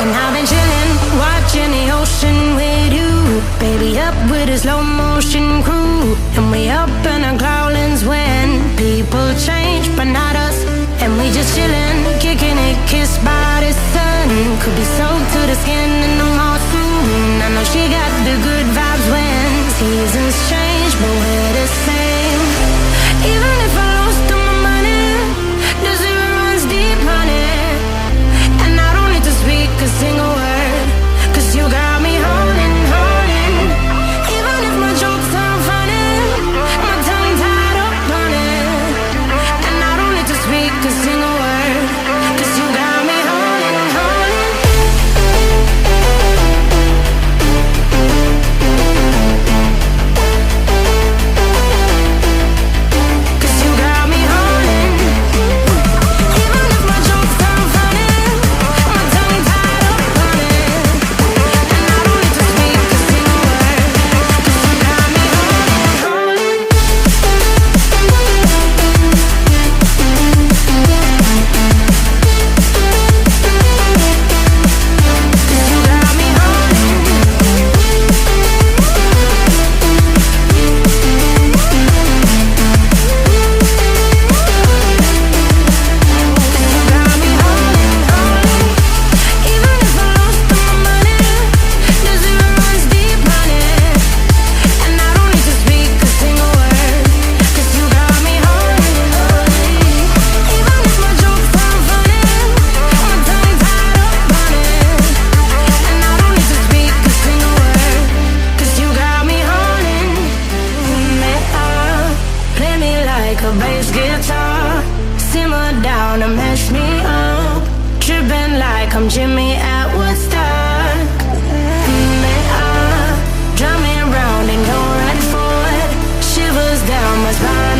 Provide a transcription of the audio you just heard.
And I've been chilling, watching the ocean with you, baby, up with a slow motion crew. And we up in our clouds when people change, but not us. And we just chillin', kicking it, kissed by the sun. Could be soaked to the skin in the mall soon. I know she got the good vibes when seasons change, but we're the same. Even if I lost all my money, the zero runs deep, honey. And I don't need to speak a single word, 'cause you got me holding, holding. Even if my jokes aren't funny, my tongue tied up on it. And I don't need to speak a single word, 'cause you got me holding, holding. 'Cause you got me holding. Even if my jokes aren't funny, my tongue tied up on it. And I don't need to speak a single word, 'cause you got me holding, holding. 'Cause you got me holding, holding. Even if I lost all my money, the zero runs deep, honey. And I don't need to speak a single word, 'cause you got me holding, holding. Even if my jokes aren't funny, my tongue tied up on it. And I don't need to speak a single word, 'cause you got me holding me up. Play me like a bass guitar, simmer down and mash me up. Tripping like I'm Jimmy at Woodstock. Me up, drum me round and go right for it. Shivers down my spine.